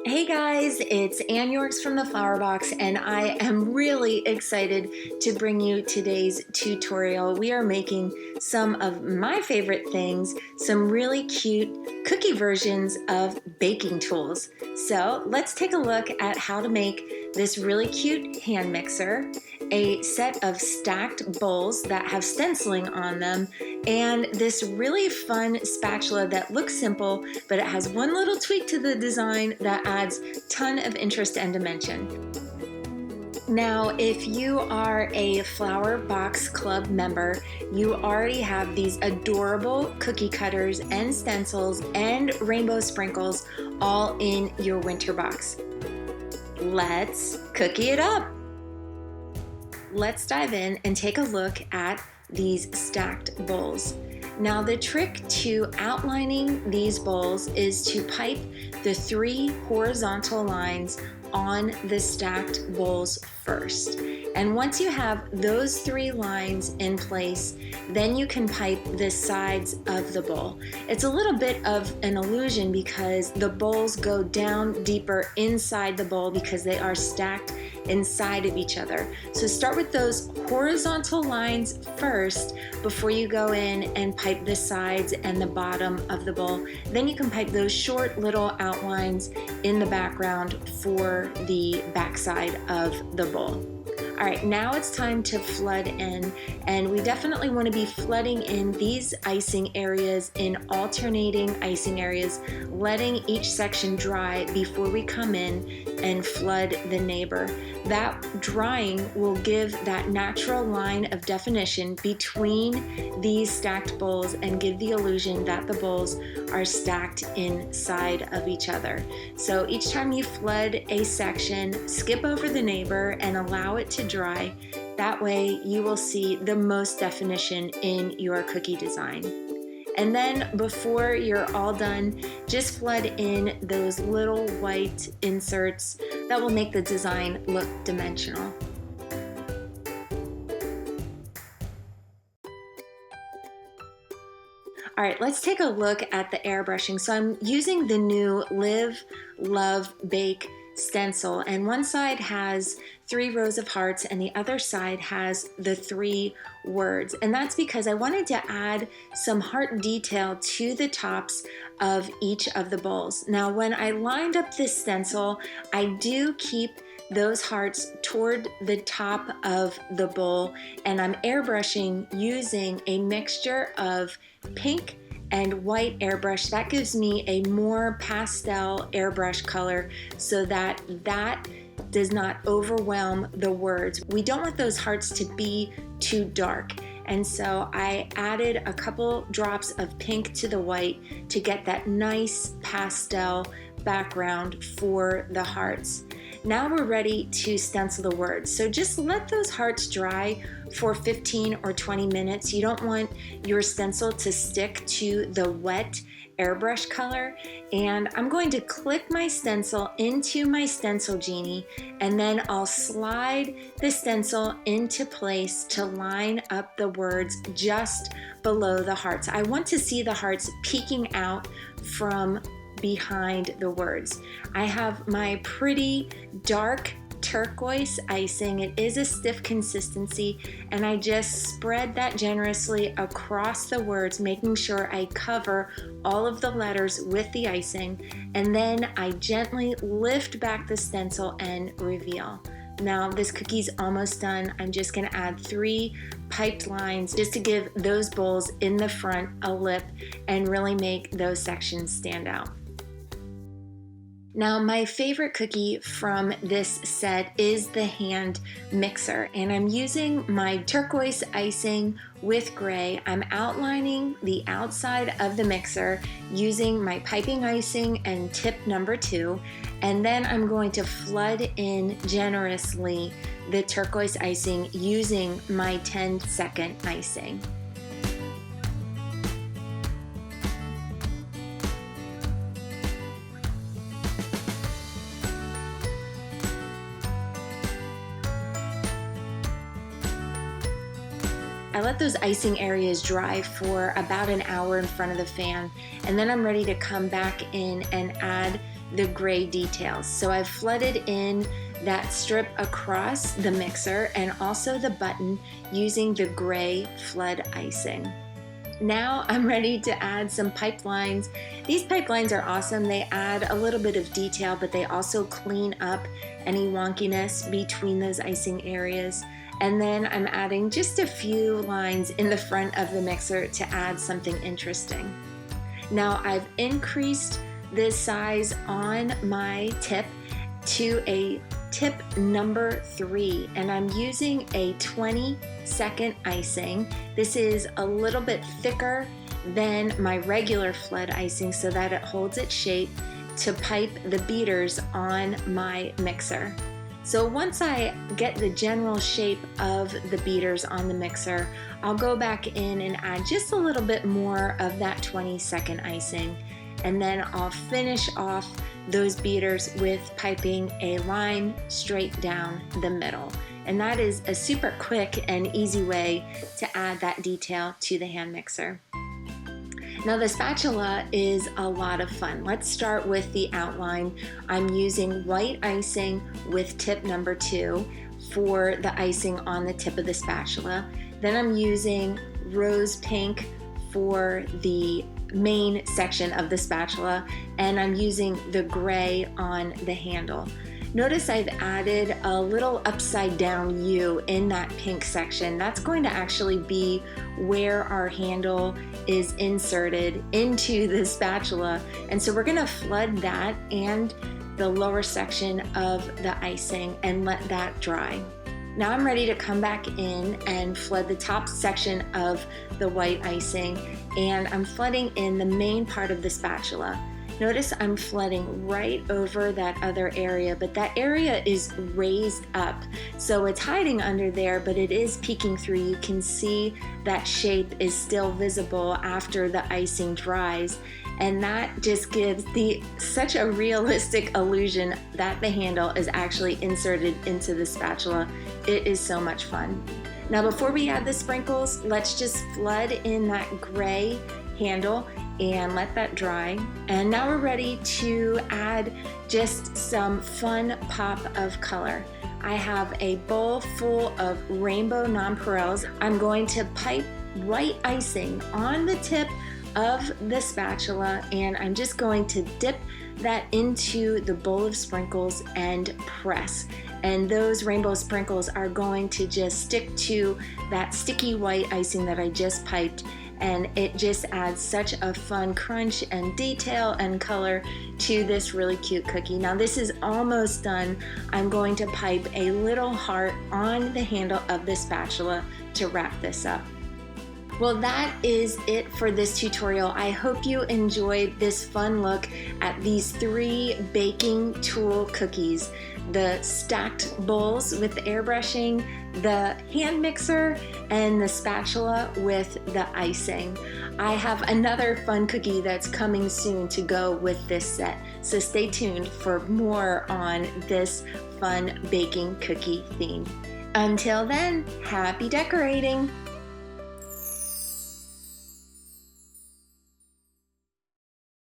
Hey guys, it's Ann Yorks from the Flower Box, and I am really excited to bring you today's tutorial. We are making some of my favorite things, some really cute cookie versions of baking tools. So let's take a look at how to make this really cute hand mixer, a set of stacked bowls that have stenciling on them, and this really fun spatula that looks simple, but it has one little tweak to the design that adds a ton of interest and dimension. Now, if you are a Flower Box Club member, you already have these adorable cookie cutters and stencils and rainbow sprinkles all in your winter box. Let's cookie it up! Let's dive in and take a look at these stacked bowls. Now, the trick to outlining these bowls is to pipe the 3 horizontal lines on the stacked bowls first. And once you have those 3 lines in place, then you can pipe the sides of the bowl. It's a little bit of an illusion because the bowls go down deeper inside the bowl because they are stacked inside of each other. So start with those horizontal lines first before you go in and pipe the sides and the bottom of the bowl. Then you can pipe those short little outlines in the background for the backside of the bowl. All right, now it's time to flood in, and we definitely want to be flooding in these icing areas in alternating icing areas, letting each section dry before we come in and flood the neighbor. That drying will give that natural line of definition between these stacked bowls and give the illusion that the bowls are stacked inside of each other. So each time you flood a section, skip over the neighbor and allow it to dry. That way you will see the most definition in your cookie design. And then before you're all done, just flood in those little white inserts that will make the design look dimensional. All right, let's take a look at the airbrushing. So I'm using the new Live, Love, Bake stencil, and one side has 3 rows of hearts and the other side has the 3 words. And that's because I wanted to add some heart detail to the tops of each of the bowls. Now, when I lined up this stencil, I do keep those hearts toward the top of the bowl, and I'm airbrushing using a mixture of pink and white airbrush. That gives me a more pastel airbrush color so that does not overwhelm the words. We don't want those hearts to be too dark. And so I added a couple drops of pink to the white to get that nice pastel background for the hearts. Now we're ready to stencil the words. So just let those hearts dry for 15 or 20 minutes. You don't want your stencil to stick to the wet airbrush color. And I'm going to click my stencil into my stencil genie, and then I'll slide the stencil into place to line up the words just below the hearts. I want to see the hearts peeking out from behind the words. I have my pretty dark turquoise icing. It is a stiff consistency, and I just spread that generously across the words, making sure I cover all of the letters with the icing, and then I gently lift back the stencil and reveal. Now this cookie's almost done. I'm just going to add 3 piped lines just to give those bowls in the front a lip and really make those sections stand out. Now, my favorite cookie from this set is the hand mixer, and I'm using my turquoise icing with gray. I'm outlining the outside of the mixer using my piping icing and tip number 2, and then I'm going to flood in generously the turquoise icing using my 10-second icing. I let those icing areas dry for about an hour in front of the fan, and then I'm ready to come back in and add the gray details. So I've flooded in that strip across the mixer and also the button using the gray flood icing. Now I'm ready to add some pipelines. These pipelines are awesome. They add a little bit of detail, but they also clean up any wonkiness between those icing areas. And then I'm adding just a few lines in the front of the mixer to add something interesting. Now I've increased the size on my tip to a tip number 3, and I'm using a 20-second icing. This is a little bit thicker than my regular flood icing so that it holds its shape to pipe the beaters on my mixer. So once I get the general shape of the beaters on the mixer, I'll go back in and add just a little bit more of that 20-second icing. And then I'll finish off those beaters with piping a line straight down the middle. And that is a super quick and easy way to add that detail to the hand mixer. Now the spatula is a lot of fun. Let's start with the outline. I'm using white icing with tip number 2 for the icing on the tip of the spatula. Then I'm using rose pink for the main section of the spatula, and I'm using the gray on the handle. Notice I've added a little upside down U in that pink section. That's going to actually be where our handle is inserted into the spatula. And so we're gonna flood that and the lower section of the icing and let that dry. Now I'm ready to come back in and flood the top section of the white icing, and I'm flooding in the main part of the spatula. Notice I'm flooding right over that other area, but that area is raised up. So it's hiding under there, but it is peeking through. You can see that shape is still visible after the icing dries. And that just gives such a realistic illusion that the handle is actually inserted into the spatula. It is so much fun. Now before we add the sprinkles, let's just flood in that gray handle and let that dry. And now we're ready to add just some fun pop of color. I have a bowl full of rainbow nonpareils. I'm going to pipe white icing on the tip of the spatula, and I'm just going to dip that into the bowl of sprinkles and press. And those rainbow sprinkles are going to just stick to that sticky white icing that I just piped, and it just adds such a fun crunch and detail and color to this really cute cookie. Now this is almost done. I'm going to pipe a little heart on the handle of the spatula to wrap this up. Well, that is it for this tutorial. I hope you enjoyed this fun look at these 3 baking tool cookies: the stacked bowls with the airbrushing, the hand mixer, and the spatula with the icing. I have another fun cookie that's coming soon to go with this set, so stay tuned for more on this fun baking cookie theme. Until then, happy decorating!